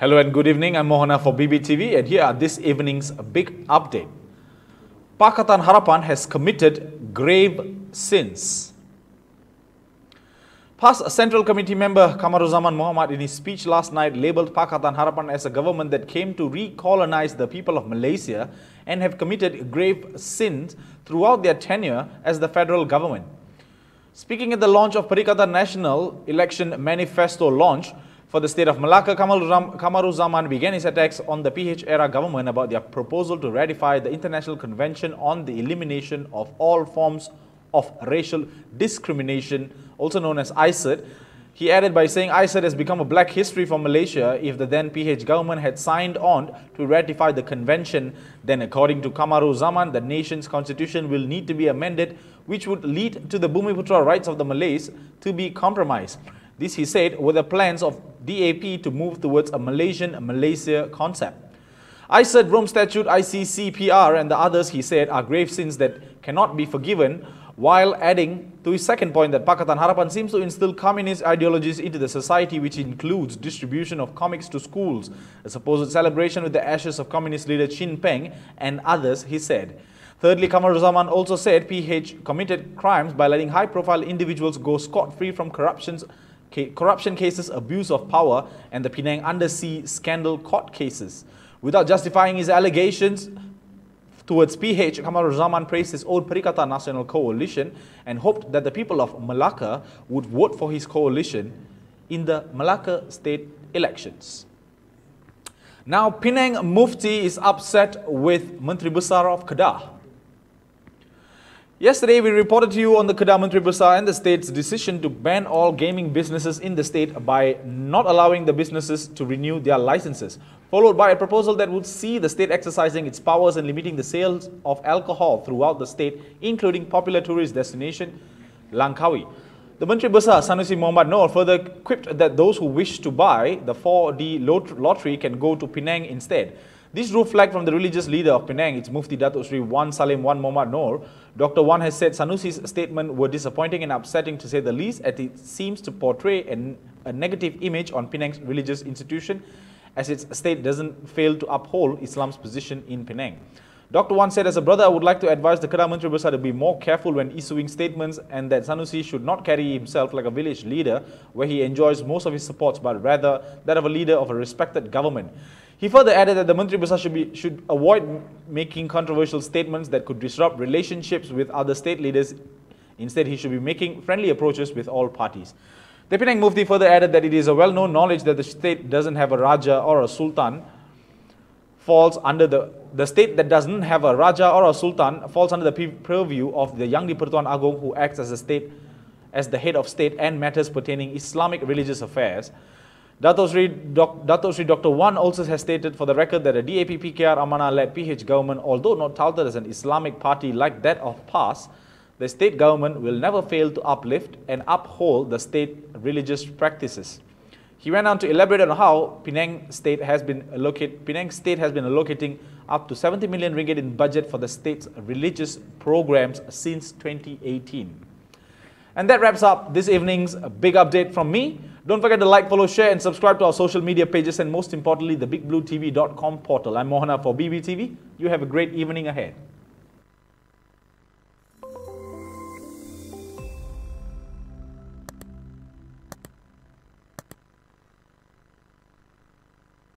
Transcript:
Hello and good evening. I'm Mohana for BBTV, and here are this evening's big update. Pakatan Harapan has committed grave sins. Past Central Committee member Kamaruzaman Muhammad in his speech last night labelled Pakatan Harapan as a government that came to recolonize the people of Malaysia and have committed grave sins throughout their tenure as the federal government. Speaking at the launch of Perikatan National Election Manifesto launch for the state of Malacca, Kamaruzaman began his attacks on the PH-era government about their proposal to ratify the International Convention on the Elimination of All Forms of Racial Discrimination, also known as ICED. He added by saying ICED has become a black history for Malaysia if the then PH government had signed on to ratify the convention. Then, according to Kamaruzaman, the nation's constitution will need to be amended, which would lead to the Bumiputra rights of the Malays to be compromised. This, he said, were the plans of DAP to move towards a Malaysia concept. ICED, Rome Statute, ICCPR and the others, he said, are grave sins that cannot be forgiven, while adding to his second point that Pakatan Harapan seems to instill communist ideologies into the society, which includes distribution of comics to schools, a supposed celebration with the ashes of communist leader Chin Peng and others, he said. Thirdly, Kamaruzaman also said PH committed crimes by letting high-profile individuals go scot-free from corruption cases, abuse of power, and the Penang undersea scandal court cases. Without justifying his allegations towards PH, Kamaruzaman praised his own Perikatan Nasional coalition and hoped that the people of Malacca would vote for his coalition in the Malacca state elections. Now, Penang Mufti is upset with Menteri Besar of Kedah. Yesterday, we reported to you on the Kedah Menteri Besar and the state's decision to ban all gaming businesses in the state by not allowing the businesses to renew their licenses, followed by a proposal that would see the state exercising its powers and limiting the sales of alcohol throughout the state, including popular tourist destination Langkawi. The Menteri Besar, Sanusi Muhammad Noor, further quipped that those who wish to buy the 4D lottery can go to Penang instead. This drew flag from the religious leader of Penang, its Mufti Datuk Sri Wan Salim Wan Muhammad Noor. Dr. Wan has said Sanusi's statement were disappointing and upsetting to say the least, as it seems to portray a negative image on Penang's religious institution, as its state doesn't fail to uphold Islam's position in Penang. Dr. Wan said, as a brother, I would like to advise the Kedah Menteri Besar to be more careful when issuing statements, and that Sanusi should not carry himself like a village leader where he enjoys most of his supports, but rather that of a leader of a respected government. He further added that the Menteri Besar should avoid making controversial statements that could disrupt relationships with other state leaders. Instead, he should be making friendly approaches with all parties. The Penang Mufti further added that it is a well-known knowledge that the state doesn't have a Raja or a Sultan falls under the state that doesn't have a Raja or a Sultan falls under the purview of the Yang di-Pertuan Agong, who acts as the head of state and matters pertaining Islamic religious affairs. Datuk Sri Dr. Wan also has stated for the record that a DAP PKR Amanah-led PH government, although not touted as an Islamic party like that of PAS, the state government will never fail to uplift and uphold the state religious practices. He went on to elaborate on how Penang State has been allocating up to 70 million ringgit in budget for the state's religious programs since 2018. And that wraps up this evening's big update from me. Don't forget to like, follow, share and subscribe to our social media pages, and most importantly, the bigbluetv.com portal. I'm Mohana for BBTV. You have a great evening ahead.